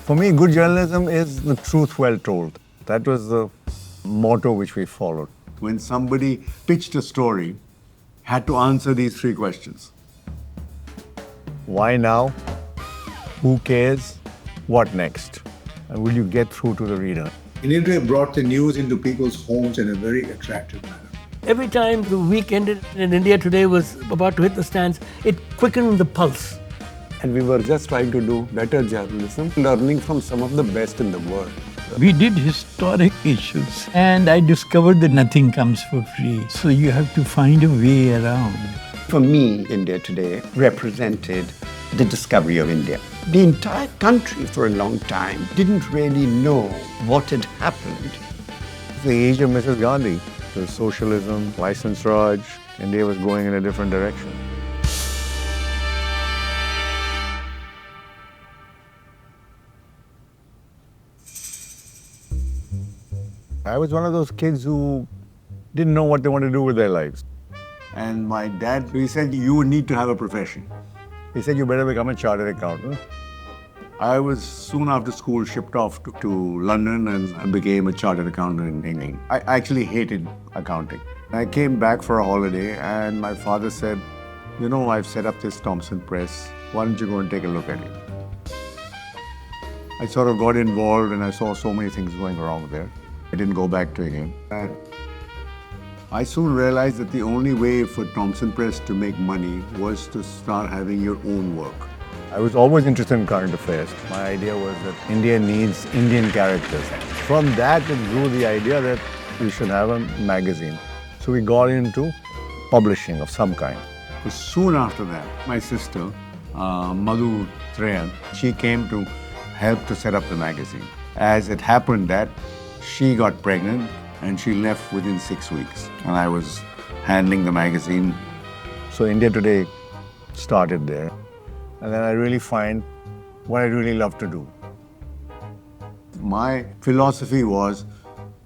For me, good journalism is the truth well told. That was the motto which we followed. When somebody pitched a story, had to answer these three questions. Why now? Who cares? What next? And will you get through to the reader? In India, brought the news into people's homes in a very attractive manner. Every time the weekend in India Today was about to hit the stands, it quickened the pulse. And we were just trying to do better journalism, learning from some of the best in the world. We did historic issues, and I discovered that nothing comes for free. So you have to find a way around. For me, India Today represented the discovery of India. The entire country for a long time didn't really know what had happened. The age of Mrs. Gandhi. There was socialism, license Raj. India was going in a different direction. I was one of those kids who didn't know what they wanted to do with their lives. And my dad, he said, you need to have a profession. He said, you better become a chartered accountant. I was soon after school shipped off to London and I became a chartered accountant in England. I actually hated accounting. I came back for a holiday and my father said, you know, I've set up this Thompson Press. Why don't you go and take a look at it? I sort of got involved and I saw so many things going wrong there. I didn't go back to it again. And I soon realized that the only way for Thompson Press to make money was to start having your own work. I was always interested in current affairs. My idea was that India needs Indian characters. From that, it grew the idea that we should have a magazine. So we got into publishing of some kind. So soon after that, my sister, Madhu Treyan, she came to help to set up the magazine. As it happened that she got pregnant and she left within 6 weeks. And I was handling the magazine. So India Today started there. And then I really find what I really love to do. My philosophy was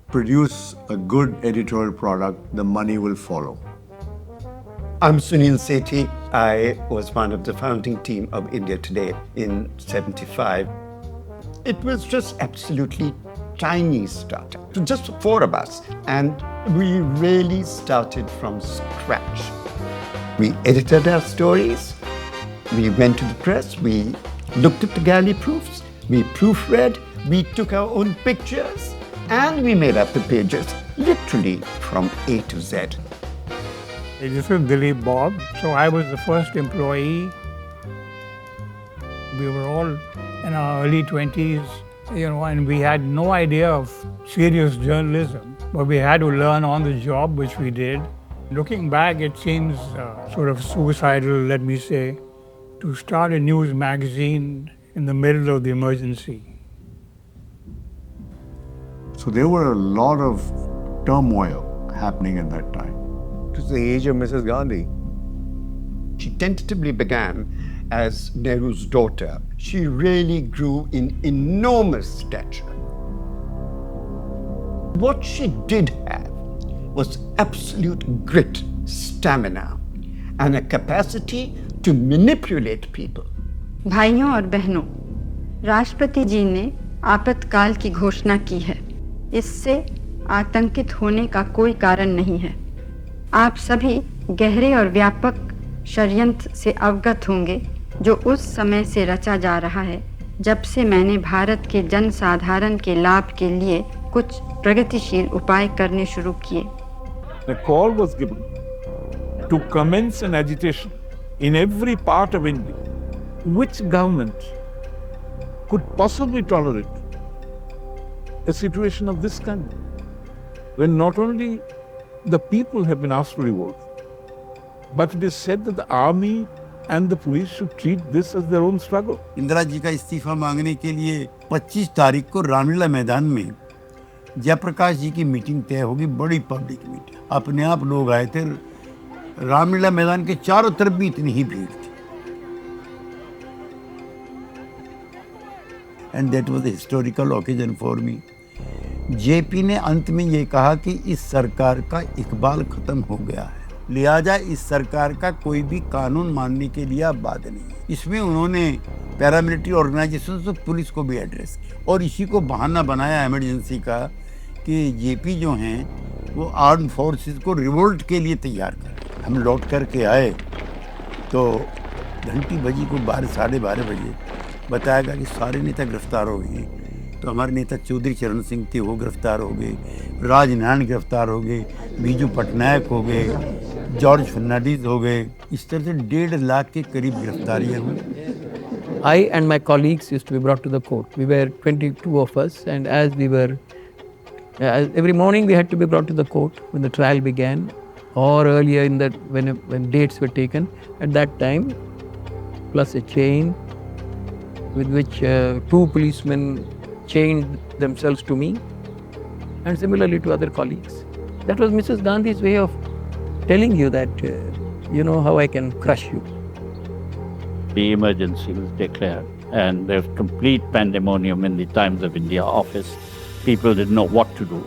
produce a good editorial product, the money will follow. I'm Sunil Sethi. I was one of the founding team of India Today in '75. It was just absolutely tiny startup, just four of us. And we really started from scratch. We edited our stories. We went to the press, we looked at the galley proofs, we proofread, we took our own pictures, and we made up the pages, literally from A to Z. This is Dilip Bob. So I was the first employee. We were all in our early 20s, and we had no idea of serious journalism, but we had to learn on the job, which we did. Looking back, it seems sort of suicidal, let me say, to start a news magazine in the middle of the emergency. So there were a lot of turmoil happening at that time. It was the age of Mrs. Gandhi. She tentatively began as Nehru's daughter. She really grew in enormous stature. What she did have was absolute grit, stamina, and a capacity to manipulate people. भाइयों और बहनों, राष्ट्रपति जी ने आपातकाल की घोषणा की है। इससे आतंकित होने का कोई कारण नहीं है। आप सभी गहरे और व्यापक षड्यंत्र से अवगत होंगे जो उस समय से रचा जा रहा है जब से मैंने भारत के जनसाधारण के लाभ के लिए कुछ प्रगतिशील उपाय करने शुरू किए। The call was given to commence an agitation in every part of India. Which government could possibly tolerate a situation of this kind, when not only the people have been asked to revolt, but it is said that the army and the police should treat this as their own struggle. Indira ji का इस्तीफा मांगने के लिए 25 तारीख को रामलीला मैदान में जयप्रकाश जी की मीटिंग तय होगी, बड़ी पब्लिक मीटिंग। अपने आप लोग आए थे, रामलीला मैदान के चारों तरफ भी इतनी ही भीड़ थी। And that was a historical occasion for me. JP ने अंत में ये कहा कि इस सरकार का इकबाल खत्म हो गया है, लिहाजा इस सरकार का कोई भी कानून मानने के लिए अब बात नहीं। इसमें उन्होंने पैरामिलिट्री ऑर्गेनाइजेशन से पुलिस को भी एड्रेस किया और इसी को बहाना बनाया इमरजेंसी का कि जेपी जो हैं वो आर्म फोर्सेस को रिवोल्ट के लिए तैयार कर। हम लौट कर के आए तो घंटी बजी को 12-12:30 बजे बताया गया कि सारे नेता गिरफ्तार हो गए। तो हमारे नेता चौधरी चरण सिंह थे, वो गिरफ्तार हो गए, राजनारायण गिरफ्तार हो गए, बीजू पटनायक हो गए, जॉर्ज फर्नांडिस हो गए। इस तरह से 1.5 लाख के करीब गिरफ्तारियाँ हुई। I and my colleagues used to be brought to the court. We were 22 of us, and as we were, every morning we had to be brought to the court when the trial began, or earlier in that when dates were taken. At that time, plus a chain with which 2 policemen chained themselves to me, and similarly to other colleagues. That was Mrs. Gandhi's way of telling you that, you know how I can crush you. The emergency was declared and there was complete pandemonium in the Times of India office. People didn't know what to do.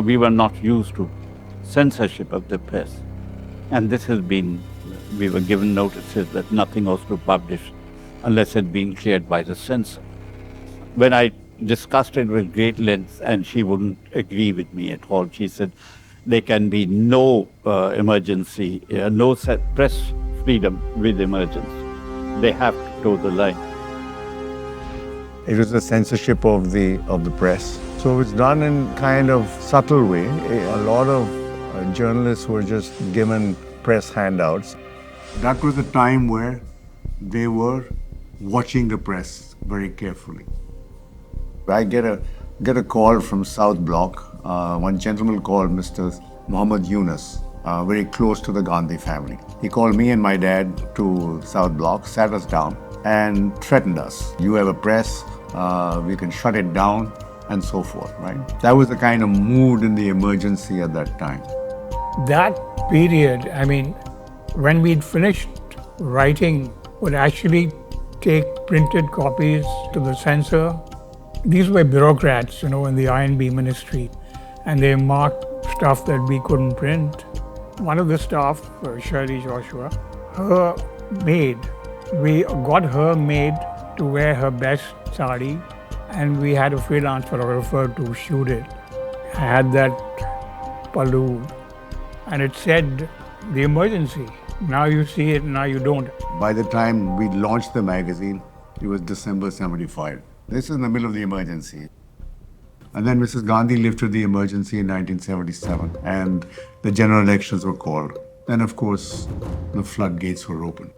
We were not used to censorship of the press. And this has been, we were given notices that nothing was to publish unless it had been cleared by the censor. When I discussed it with great length and she wouldn't agree with me at all, she said there can be no emergency, no press freedom with emergency. They have to toe the line. It was the censorship of the press. So it's done in kind of subtle way. A lot of journalists were just given press handouts. That was the time where they were watching the press very carefully. I get a call from South Block. One gentleman called Mr. Muhammad Yunus, very close to the Gandhi family. He called me and my dad to South Block, sat us down and threatened us. You have a press, we can shut it down and so forth, right? That was the kind of mood in the emergency at that time. That period, I mean, when we'd finished writing, would actually take printed copies to the censor. These were bureaucrats, you know, in the INB ministry, and they marked stuff that we couldn't print. One of the staff, Shirley Joshua, her maid, we got her maid to wear her best sari, and we had a freelance photographer to shoot it. I had that pallu, and it said, the emergency. Now you see it, now you don't. By the time we launched the magazine, it was December 75. This is in the middle of the emergency. And then Mrs. Gandhi lifted the emergency in 1977 and the general elections were called. Then of course, the floodgates were open.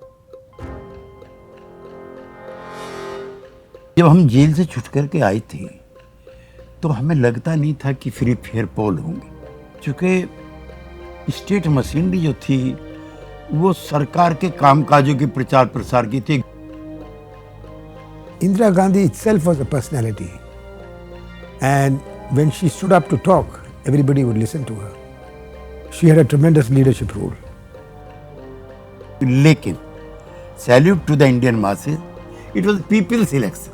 जब हम jail से छूट करके आए थे तो हमें लगता नहीं था कि फ्री फेयर पोल होंगे, क्योंकि स्टेट मशीनरी जो थी वो सरकार के कामकाजों के प्रचार प्रसार की थी. Indira Gandhi itself was a personality, and when she stood up to talk, everybody would listen to her. She had a tremendous leadership role. लेकिन salute to the Indian masses, it was people's election.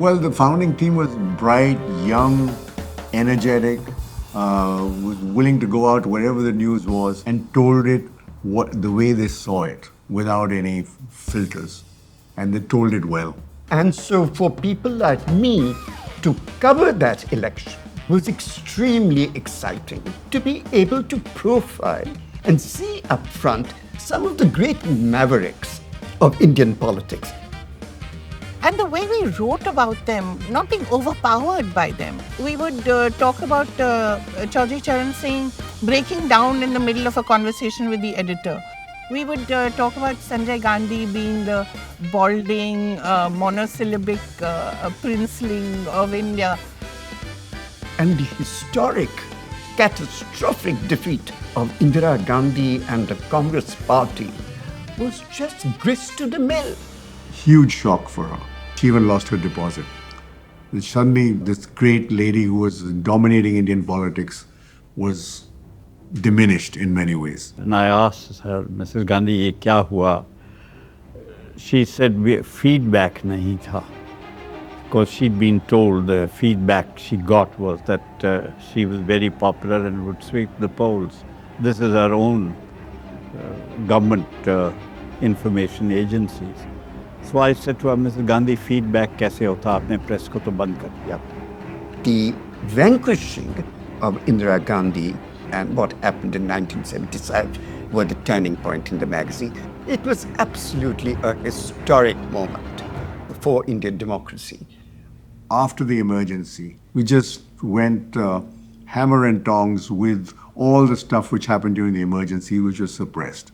Well, the founding team was bright, young, energetic, was willing to go out wherever the news was and told it the way they saw it, without any filters. And they told it well. And so for people like me to cover that election was extremely exciting. To be able to profile and see up front some of the great mavericks of Indian politics. And the way we wrote about them, not being overpowered by them. We would talk about Chaudhry Charan Singh breaking down in the middle of a conversation with the editor. We would talk about Sanjay Gandhi being the balding, monosyllabic princeling of India. And the historic, catastrophic defeat of Indira Gandhi and the Congress party was just grist to the mill. Huge shock for her. She even lost her deposit. And suddenly, this great lady who was dominating Indian politics was diminished in many ways. And I asked her, Mrs. Gandhi, ye kya hua? She said, feedback nahi tha. Because she'd been told the feedback she got was that she was very popular and would sweep the polls. This is her own government information agencies. That's why I said to her, Mrs. Gandhi, feedback कैसे होता, आपने press को तो बंद कर दिया. The vanquishing of Indira Gandhi and what happened in 1975 were the turning point in the magazine. It was absolutely a historic moment for Indian democracy. After the emergency, we just went hammer and tongs with all the stuff which happened during the emergency, which was suppressed.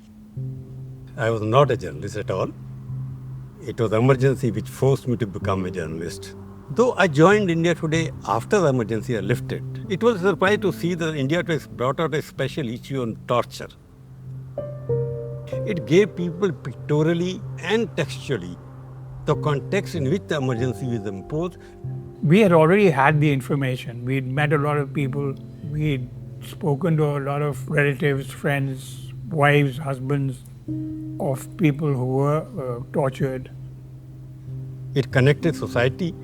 I was not a journalist at all. It was emergency which forced me to become a journalist. Though I joined India Today after the emergency had lifted, it was a surprise to see that India Today brought out a special issue on torture. It gave people pictorially and textually the context in which the emergency was imposed. We had already had the information. We'd met a lot of people. We'd spoken to a lot of relatives, friends, wives, husbands of people who were tortured. It connected society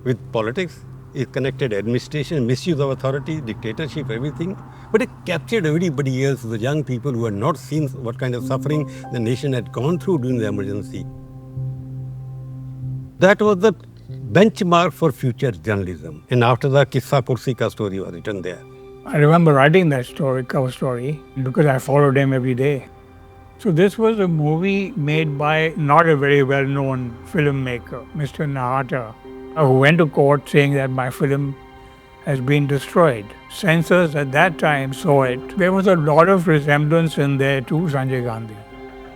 with politics. It connected administration, misuse of authority, dictatorship, everything. But it captured everybody else, the young people who had not seen what kind of suffering the nation had gone through during the emergency. That was the benchmark for future journalism. And after the Kissa Kursi ka story was written there. I remember writing that story, cover story, because I followed him every day. So this was a movie made by not a very well-known filmmaker, Mr. Janata, who went to court saying that my film has been destroyed. Censors at that time saw it. There was a lot of resemblance in there to Sanjay Gandhi.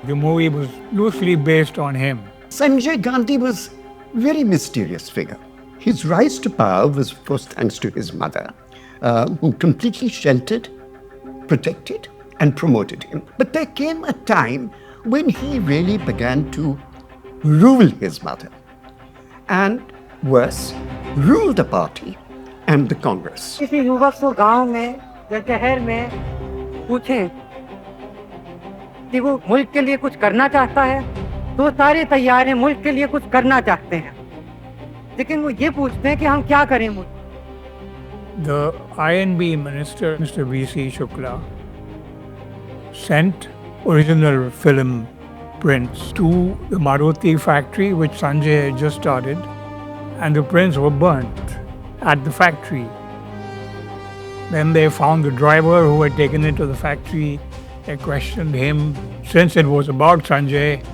The movie was loosely based on him. Sanjay Gandhi was a very mysterious figure. His rise to power was, of course, thanks to his mother, who completely sheltered, protected, and promoted him. But there came a time when he really began to rule his mother, and worse, rule the party and the Congress. किसी युवक को गांव में या शहर में पूछें कि वो मुल्क के लिए कुछ करना चाहता है तो सारे तैयार हैं, मुल्क के लिए कुछ करना चाहते हैं, लेकिन वो ये पूछते हैं कि हम क्या करें मुल्क. The INB minister, Mr. V.C. Shukla, sent original film prints to the Maruti factory which Sanjay had just started, and the prints were burnt at the factory. Then they found the driver who had taken it to the factory. They questioned him. Since it was about Sanjay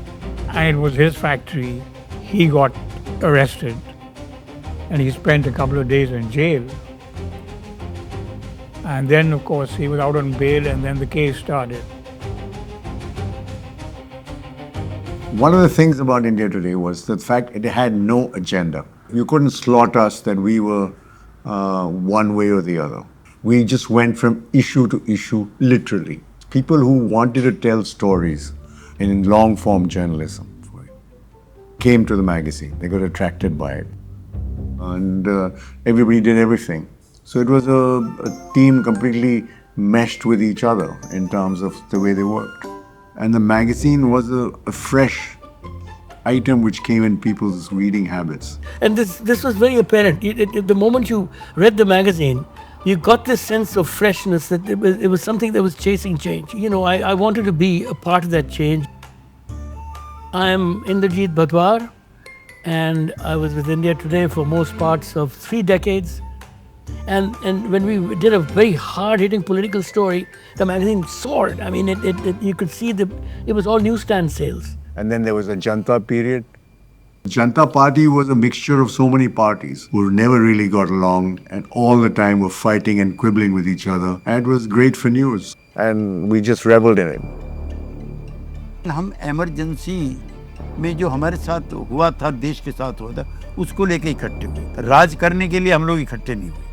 and it was his factory, he got arrested and he spent a couple of days in jail. And then, of course, he was out on bail and then the case started. One of the things about India Today was the fact it had no agenda. You couldn't slot us that we were one way or the other. We just went from issue to issue, literally. People who wanted to tell stories in long-form journalism came to the magazine. They got attracted by it. And everybody did everything. So it was a team completely meshed with each other in terms of the way they worked. And the magazine was a fresh item which came in people's reading habits. And this was very apparent. The moment you read the magazine, you got this sense of freshness that it was something that was chasing change. You know, I wanted to be a part of that change. I'm Indrajit Bhatwar, and I was with India Today for most parts of 3 decades. And when we did a very hard-hitting political story, the magazine soared. I mean, you could see it was all newsstand sales. And then there was a Janata period. The Janata Party was a mixture of so many parties who never really got along and all the time were fighting and quibbling with each other. And it was great for news. And we just reveled in it. हम emergency में जो हमारे साथ हुआ था, देश के साथ हुआ था, उसको लेके इकट्ठे हुए. राज करने के लिए हम लोग इकट्ठे नहीं हुए.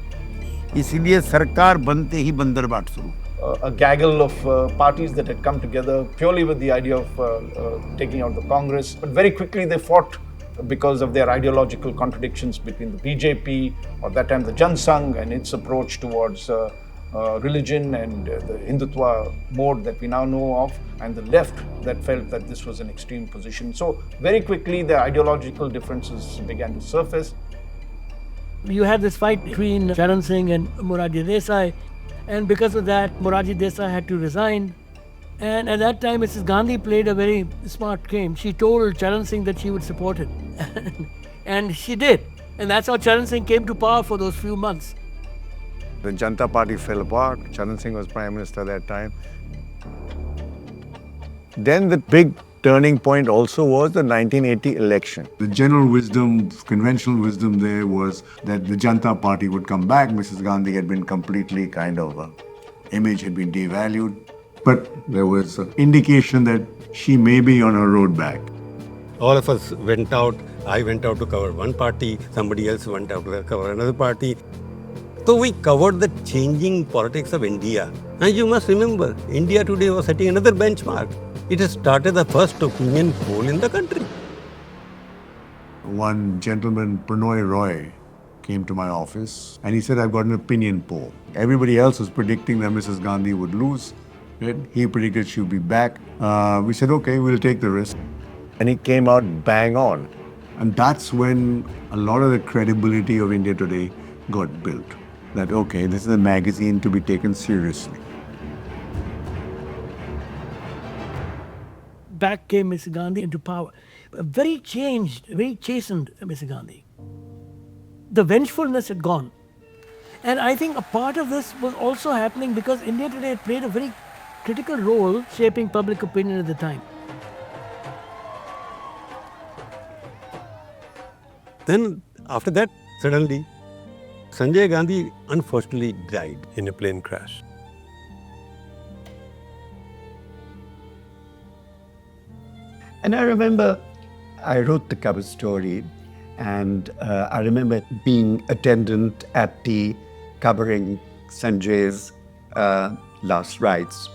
इसलिए सरकार बनते ही बंदरबाट शुरू. A gaggle of parties that had come together purely with the idea of taking out the Congress. But very quickly they fought because of their ideological contradictions between the BJP, or that time the Jan Sangh and its approach towards religion and the Hindutva mode that we now know of, and the left that felt that this was an extreme position. So very quickly the ideological differences began to surface. You had this fight between Charan Singh and Morarji Desai, and because of that, Morarji Desai had to resign. And at that time, Mrs. Gandhi played a very smart game. She told Charan Singh that she would support it. And she did. And that's how Charan Singh came to power for those few months. The Janata Party fell apart. Charan Singh was Prime Minister at that time. Then the big turning point also was the 1980 election. The general wisdom, conventional wisdom there was that the Janata Party would come back. Mrs. Gandhi had been completely image had been devalued. But there was an indication that she may be on her road back. All of us went out. I went out to cover one party. Somebody else went out to cover another party. So we covered the changing politics of India. And you must remember, India today was setting another benchmark. It has started the first opinion poll in the country. One gentleman, Prannoy Roy, came to my office and he said, I've got an opinion poll. Everybody else was predicting that Mrs. Gandhi would lose. He predicted she would be back. We said, okay, we'll take the risk. And he came out bang on. And that's when a lot of the credibility of India Today got built. That, okay, this is a magazine to be taken seriously. Back came Mrs. Gandhi into power. A very changed, very chastened Mrs. Gandhi. The vengefulness had gone. And I think a part of this was also happening because India Today had played a very critical role shaping public opinion at the time. Then after that, suddenly, Sanjay Gandhi unfortunately died in a plane crash. And I remember I wrote the cover story, and I remember being attendant at the covering Sanjay's last rites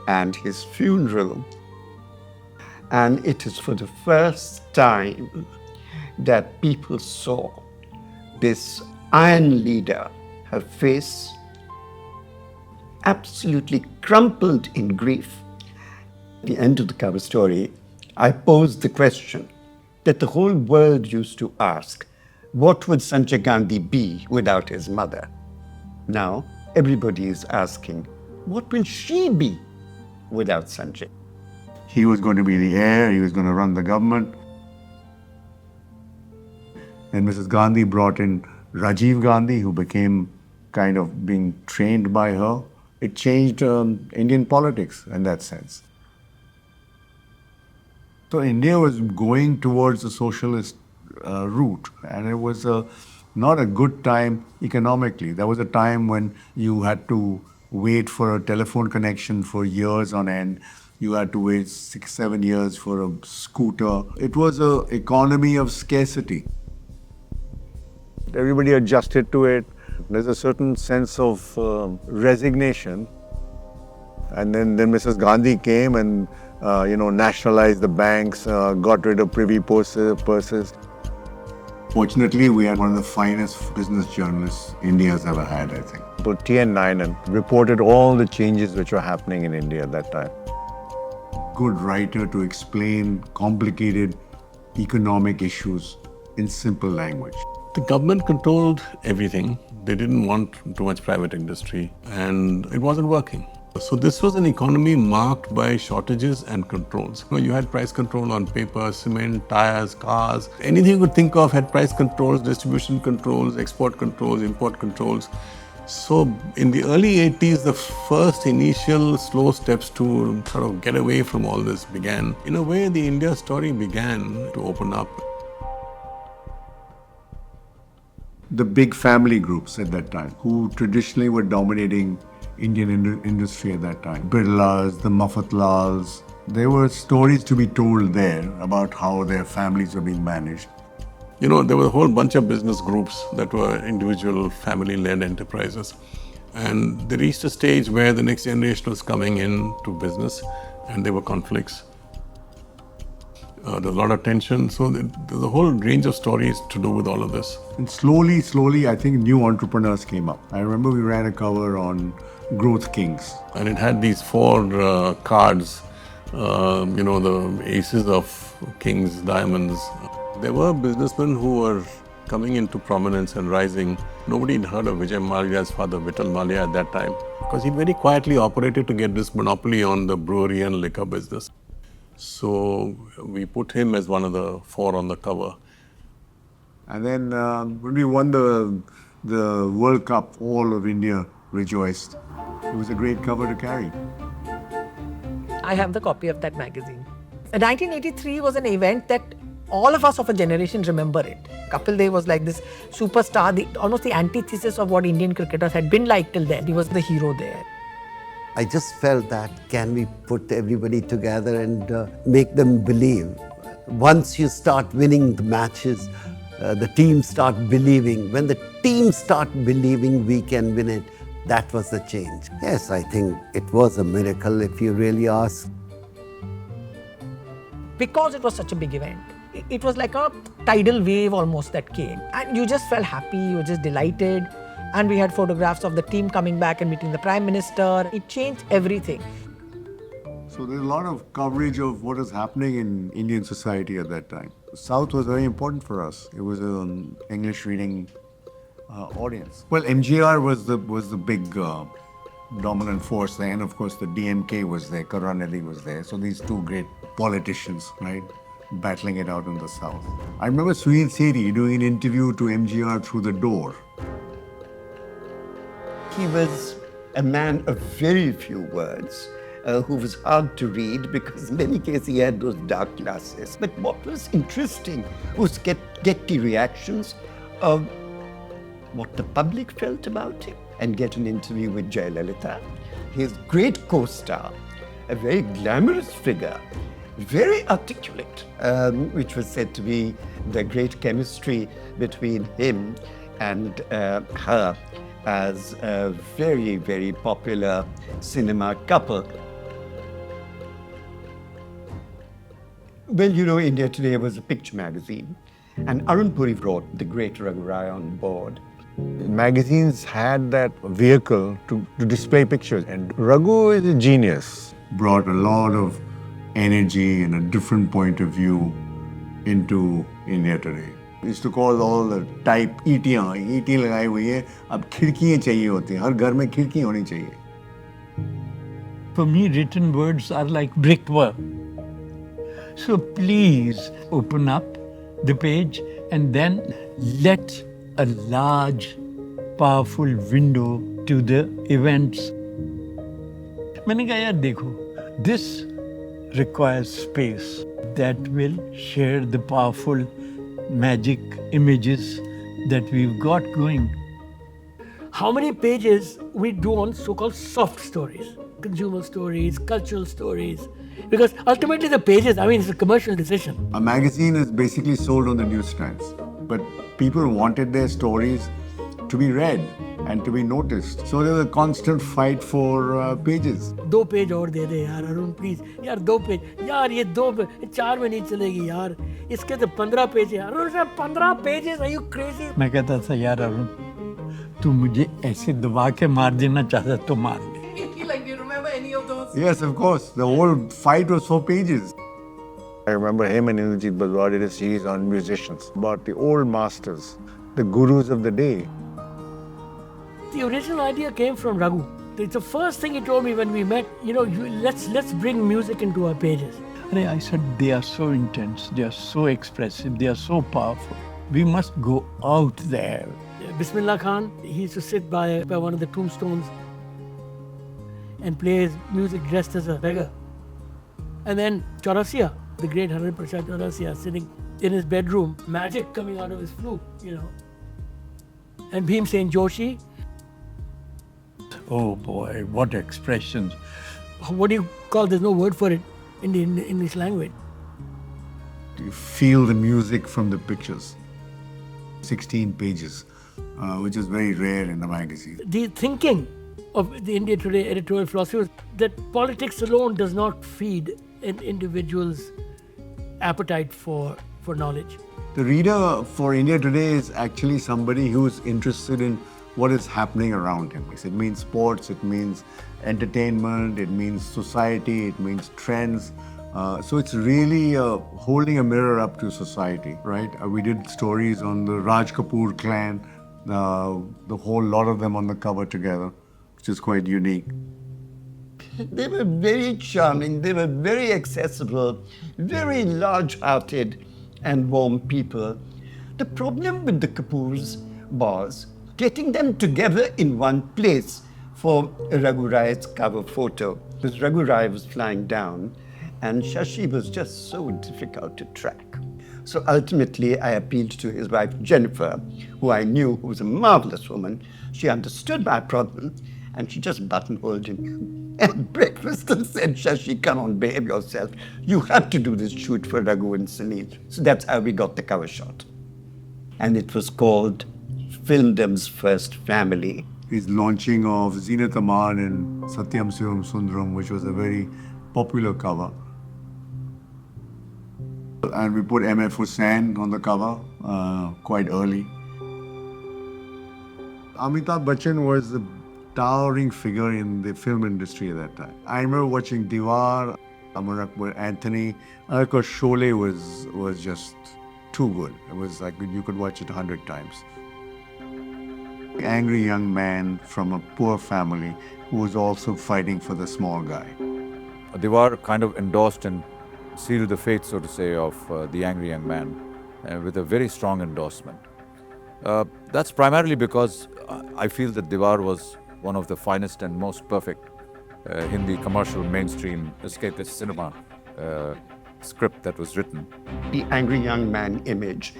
and his funeral. And it is for the first time that people saw this iron leader, her face absolutely crumpled in grief. At the end of the cover story, I posed the question that the whole world used to ask, what would Sanjay Gandhi be without his mother? Now, everybody is asking, what will she be without Sanjay? He was going to be the heir, he was going to run the government. And Mrs. Gandhi brought in Rajiv Gandhi, who became kind of being trained by her. It changed Indian politics in that sense. So India was going towards a socialist route, and it was not a good time economically. There was a time when you had to wait for a telephone connection for years on end. You had to wait 6-7 years for a scooter. It was an economy of scarcity. Everybody adjusted to it. There's a certain sense of resignation. And then Mrs. Gandhi came and nationalized the banks, got rid of privy purses. Fortunately, we had one of the finest business journalists India's ever had, I think. But T.N. Nayanan reported all the changes which were happening in India at that time. Good writer to explain complicated economic issues in simple language. The government controlled everything. They didn't want too much private industry, and it wasn't working. So this was an economy marked by shortages and controls. You had price control on paper, cement, tires, cars. Anything you could think of had price controls, distribution controls, export controls, import controls. So in the early 80s, the first initial slow steps to sort of get away from all this began. In a way, the India story began to open up. The big family groups at that time, who traditionally were dominating Indian industry at that time. Birlas, the Mafatlals. There were stories to be told there about how their families were being managed. There were a whole bunch of business groups that were individual family-led enterprises. And they reached a stage where the next generation was coming into business and there were conflicts. There's a lot of tension. So there's a whole range of stories to do with all of this. And slowly, I think new entrepreneurs came up. I remember we ran a cover on Growth Kings. And it had these 4 cards, the aces of kings, diamonds. There were businessmen who were coming into prominence and rising. Nobody had heard of Vijay Mallya's father, Vittal Mallya, at that time, because he very quietly operated to get this monopoly on the brewery and liquor business. So we put him as one of the 4 on the cover. And then when we won the World Cup, all of India rejoiced. It was a great cover to carry. I have the copy of that magazine. 1983 was an event that all of us of a generation remember it. Kapil Dev was like this superstar, almost the antithesis of what Indian cricketers had been like till then. He was the hero there. I just felt that can we put everybody together and make them believe. Once you start winning the matches, the teams start believing. When the teams start believing we can win it, that was the change. Yes, I think it was a miracle if you really ask. Because it was such a big event, it was like a tidal wave almost that came. And you just felt happy, you were just delighted. And we had photographs of the team coming back and meeting the Prime Minister. It changed everything. So there's a lot of coverage of what is happening in Indian society at that time. South was very important for us. It was an English reading audience. Well, MGR was the big dominant force there, and of course the DMK was there, Karunanidhi was there. So these 2 great politicians, right, battling it out in the South. I remember Sunil Sethi doing an interview to MGR through the door. He was a man of very few words, who was hard to read because in many cases he had those dark glasses. But what was interesting was get the reactions of what the public felt about him and get an interview with Jayalalitha, his great co-star, a very glamorous figure, very articulate, which was said to be the great chemistry between him and her as a very, very popular cinema couple. Well, you know, India Today was a picture magazine, and Aroon Purie brought the great Raghu Rai on board. Magazines had that vehicle to display pictures, and Raghu is a genius. Brought a lot of energy and a different point of view into India Today. We used to call all the type ईटियाँ लगाई हुई है, अब खिड़कियाँ चाहिए होती हैं, हर घर में खिड़की होनी चाहिए. For me, written words are like brickwork. So please open up the page and then let a large, powerful window to the events. मैंने कहा यार देखो, this requires space that will share the powerful magic images that we've got going. How many pages we do on so-called soft stories, consumer stories, cultural stories? Because ultimately the pages, I mean, it's a commercial decision. A magazine is basically sold on the newsstands, but people wanted their stories to be read and to be noticed. So there was a constant fight for pages. 2 page और दे दे यार Arun please यार 2 page यार ये 2 4 में नहीं चलेगी यार इसके तो 15 पेज है अरुण साहब 15 पेजेस आर यू क्रेजी मैं कहता था यार अरुण तू मुझे ऐसे दबा के मार देना चाहता तो मार दे. Like, do you remember any of those? Yes, of course. The whole fight was 4 pages. I remember him and Indrajit Bajwa did a series on musicians, about the old masters, the gurus of the day. The original idea came from Raghu. It's the first thing he told me when we met, you know, let's bring music into our pages. I said, they are so intense, they are so expressive, they are so powerful. We must go out there. Bismillah Khan, he used to sit by one of the tombstones and play his music dressed as a beggar. And then Chaurasia, the great 100% Chaurasia, sitting in his bedroom, magic coming out of his flute, you know. And Bhim Sen Joshi. Oh boy, what expressions. What do you call, there's no word for it in the English language. You feel the music from the pictures. 16 pages, which is very rare in a magazine. The thinking of the India Today editorial philosophy was that politics alone does not feed an individual's appetite for knowledge. The reader for India Today is actually somebody who's interested in what is happening around him. It means sports, it means entertainment, it means society, it means trends, So it's really holding a mirror up to society, right? We did stories on the Raj Kapoor clan, the whole lot of them on the cover together, which is quite unique. They were very charming, they were very accessible, very large-hearted and warm people. The problem with the Kapoors was getting them together in one place for Raghu Rai's cover photo. Because Raghu Rai was flying down and Shashi was just so difficult to track. So ultimately, I appealed to his wife, Jennifer, who I knew was a marvelous woman. She understood my problem and she just buttonholed him at breakfast and said, Shashi, come on, behave yourself. You have to do this shoot for Raghu and Sunil. So that's how we got the cover shot. And it was called Filmdom's First Family. His launching of Zinat Aman and Satyam Sivam Sundaram, which was a very popular cover. And we put M.F. Hussain on the cover quite early. Amitabh Bachchan was a towering figure in the film industry at that time. I remember watching Diwar, Amar Akbar Anthony. Of course, Sholay was just too good. It was like you could watch it 100 times. Angry young man from a poor family who was also fighting for the small guy. Diwar kind of endorsed and sealed the fate, so to say, of the angry young man with a very strong endorsement. That's primarily because I feel that Diwar was one of the finest and most perfect Hindi commercial mainstream escapist cinema script that was written. The angry young man image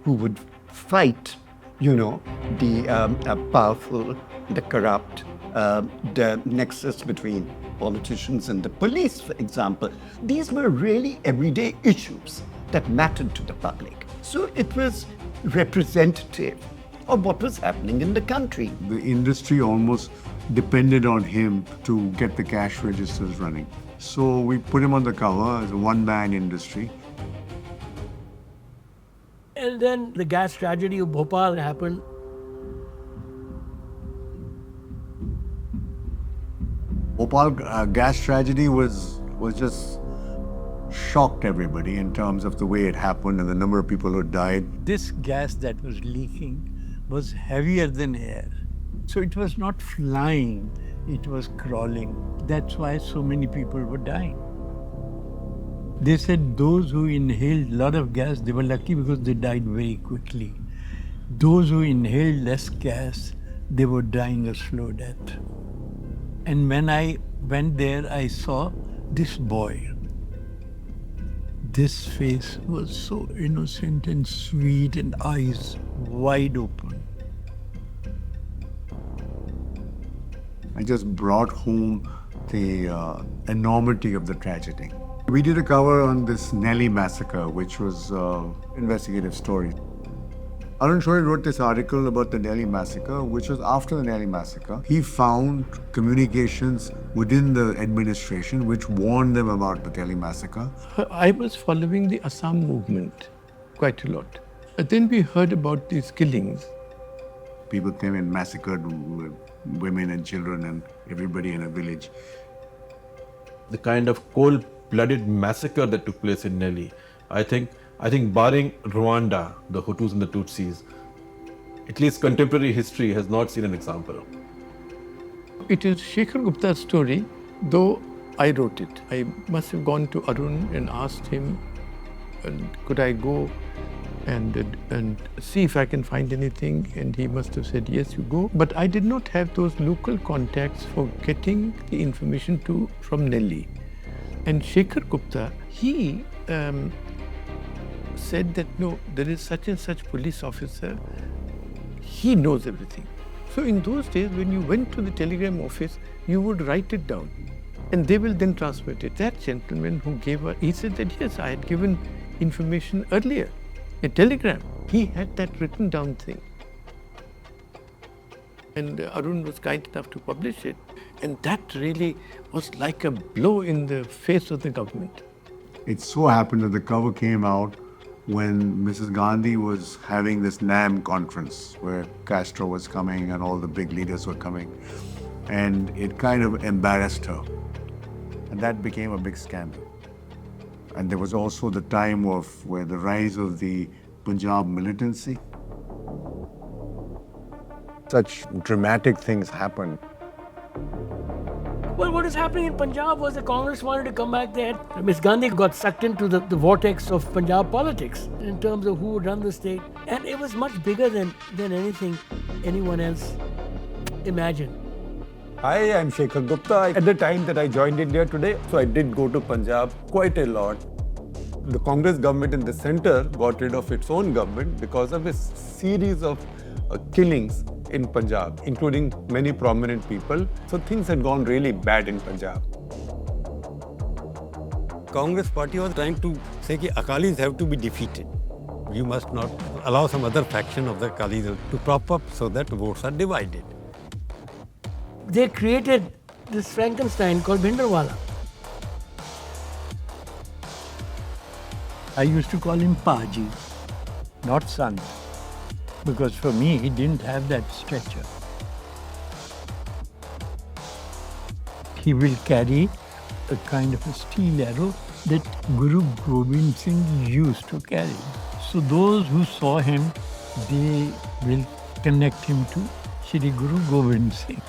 who would fight, you know, the powerful, the corrupt, the nexus between politicians and the police, for example. These were really everyday issues that mattered to the public. So it was representative of what was happening in the country. The industry almost depended on him to get the cash registers running. So we put him on the cover as a one-man industry. And then the gas tragedy of Bhopal happened. Bhopal gas tragedy was just shocked everybody in terms of the way it happened and the number of people who died. This gas that was leaking was heavier than air. So it was not flying, it was crawling. That's why so many people were dying. They said those who inhaled a lot of gas, they were lucky because they died very quickly. Those who inhaled less gas, they were dying a slow death. And when I went there, I saw this boy. This face was so innocent and sweet and eyes wide open. I just brought home the enormity of the tragedy. We did a cover on this Nellie massacre, which was investigative story. Aroon Purie wrote this article about the Nellie massacre, which was after the Nellie massacre. He found communications within the administration which warned them about the Delhi massacre. I was following the Assam movement quite a lot. And then we heard about these killings. People came and massacred women and children and everybody in a village. The kind of cold-blooded massacre that took place in Nellie, I think barring Rwanda, the Hutus and the Tutsis, at least contemporary history has not seen an example. It is Shekhar Gupta's story, though I wrote it. I must have gone to Arun and asked him, could I go and see if I can find anything, and he must have said, yes, you go. But I did not have those local contacts for getting the information from Nellie. And Shekhar Gupta, he said that, no, there is such and such police officer, he knows everything. So in those days, when you went to the telegram office, you would write it down and they will then transmit it. That gentleman who gave her, he said that, yes, I had given information earlier, a telegram. He had that written down thing. And Arun was kind enough to publish it. And that really was like a blow in the face of the government. It so happened that the cover came out when Mrs. Gandhi was having this NAM conference where Castro was coming and all the big leaders were coming. And it kind of embarrassed her. And that became a big scandal. And there was also the time of where the rise of the Punjab militancy. Such dramatic things happened. Well, what is happening in Punjab was the Congress wanted to come back there. Miss Gandhi got sucked into the vortex of Punjab politics in terms of who would run the state. And it was much bigger than anything anyone else imagined. Hi, I'm Shekhar Gupta. At the time that I joined India Today, so I did go to Punjab quite a lot. The Congress government in the center got rid of its own government because of a series of killings in Punjab, including many prominent people. So things had gone really bad in Punjab. Congress party was trying to say that Akalis have to be defeated. You must not allow some other faction of the Akalis to prop up so that votes are divided. They created this Frankenstein called Bhinderwala. I used to call him Paji, not Sant, because for me he didn't have that stature. He will carry a kind of a steel arrow that Guru Gobind Singh used to carry. So those who saw him, they will connect him to Shri Guru Gobind Singh.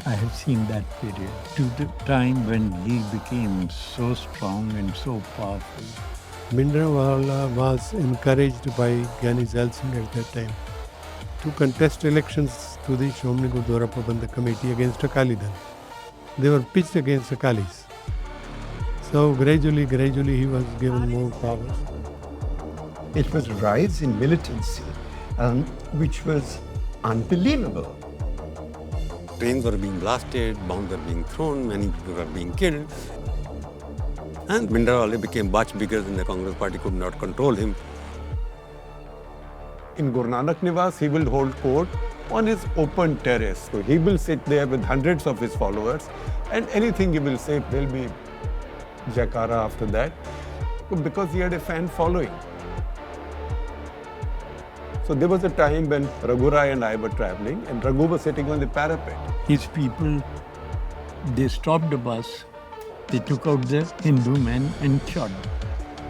I have seen that period, to the time when he became so strong and so powerful. Bhinderwala was encouraged by Gyani Zail Singh at that time to contest elections to the Shromani Gurdwara Prabandhak Committee against Akali Dal. They were pitched against Akalis. So gradually he was given more power. It was a rise in militancy, which was unbelievable. Trains were being blasted, bombs were being thrown, many people were being killed. And Bhinderwala became much bigger than the Congress party could not control him. In Guru Nanak Niwas, he will hold court on his open terrace. So he will sit there with hundreds of his followers, and anything he will say, there'll be Jaikara after that, because he had a fan following. So there was a time when Raghurai and I were traveling, and Raghu was sitting on the parapet. His people, they stopped the bus, they took out the Hindu men and shot them.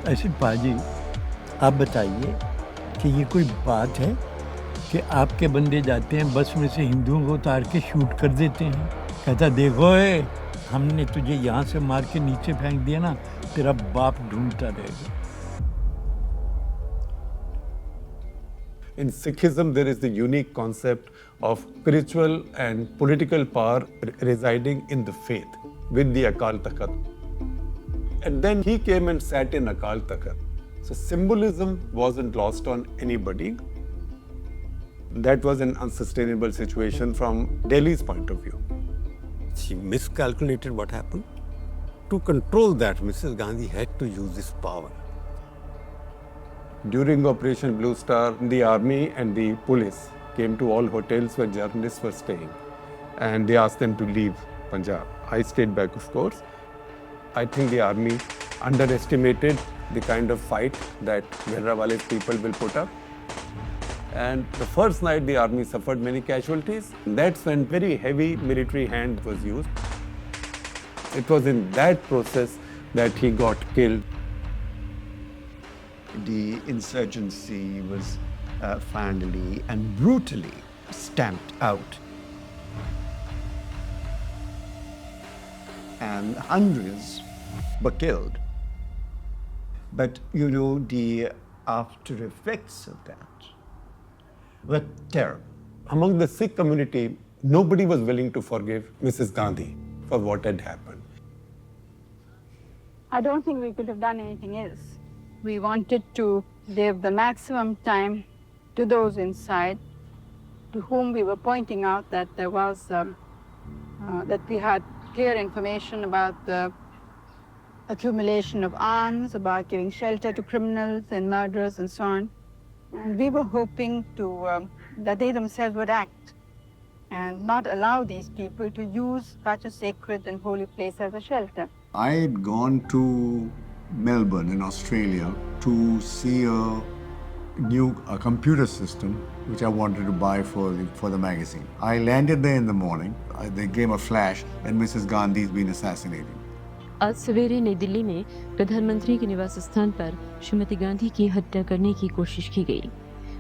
I said, Paji, आप बताइए कि ये कोई बात है कि आपके बंदे जाते हैं बस में से हिंदुओं को उतार के शूट कर देते हैं? कहता देखो हमने तुझे यहाँ से मार के नीचे फेंक दिया ना, तेरा बाप ढूंढता रहेगा. In Sikhism, there is the unique concept of spiritual and political power residing in the faith with the Akal Takht. And then he came and sat in Akal Takht. So symbolism wasn't lost on anybody. That was an unsustainable situation from Delhi's point of view. She miscalculated what happened. To control that, Mrs. Gandhi had to use this power. During Operation Blue Star, the army and the police came to all hotels where journalists were staying, and they asked them to leave Punjab. I stayed back, of course. I think the army underestimated the kind of fight that Bhinderwala's people will put up. And the first night, the army suffered many casualties. That's when very heavy military hand was used. It was in that process that he got killed. The insurgency was finally and brutally stamped out. And hundreds were killed. But you know, the after effects of that were terrible. Among the Sikh community, nobody was willing to forgive Mrs. Gandhi for what had happened. I don't think we could have done anything else. We wanted to give the maximum time to those inside to whom we were pointing out that there was, that we had clear information about the accumulation of arms, about giving shelter to criminals and murderers and so on. And we were hoping to, that they themselves would act and not allow these people to use such a sacred and holy place as a shelter. I had gone to Melbourne in Australia to see a new computer system which I wanted to buy for the magazine. I landed there in the morning. They gave a flash and Mrs. Gandhi's been assassinated. आज सवेरे नई दिल्ली में प्रधानमंत्री के निवास स्थान पर श्रीमती गांधी की हत्या करने की कोशिश की गई।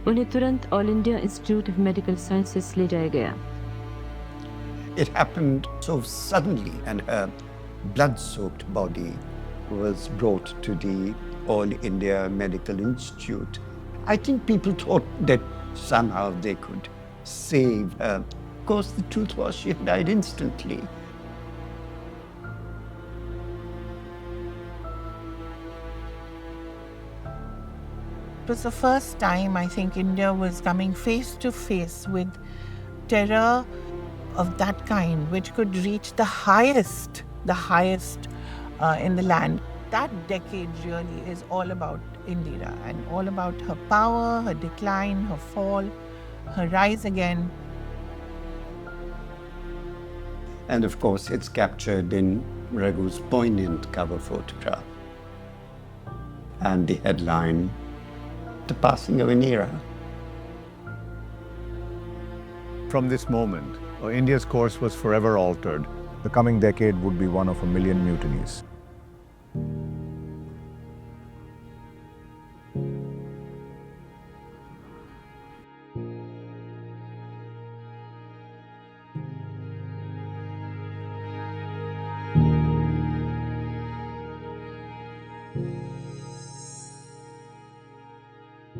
उन्हें तुरंत all India institute of medical sciences ले जाया गया। It happened so suddenly, and her blood-soaked body was brought to the All India Medical Institute. I think people thought that somehow they could save her. Of course, the truth was she had died instantly. It was the first time I think India was coming face to face with terror of that kind, which could reach the highest in the land. That decade really is all about Indira and all about her power, her decline, her fall, her rise again. And of course, it's captured in Raghu's poignant cover photograph. And the headline, "The Passing of an Era." From this moment, India's course was forever altered. The coming decade would be one of a million mutinies.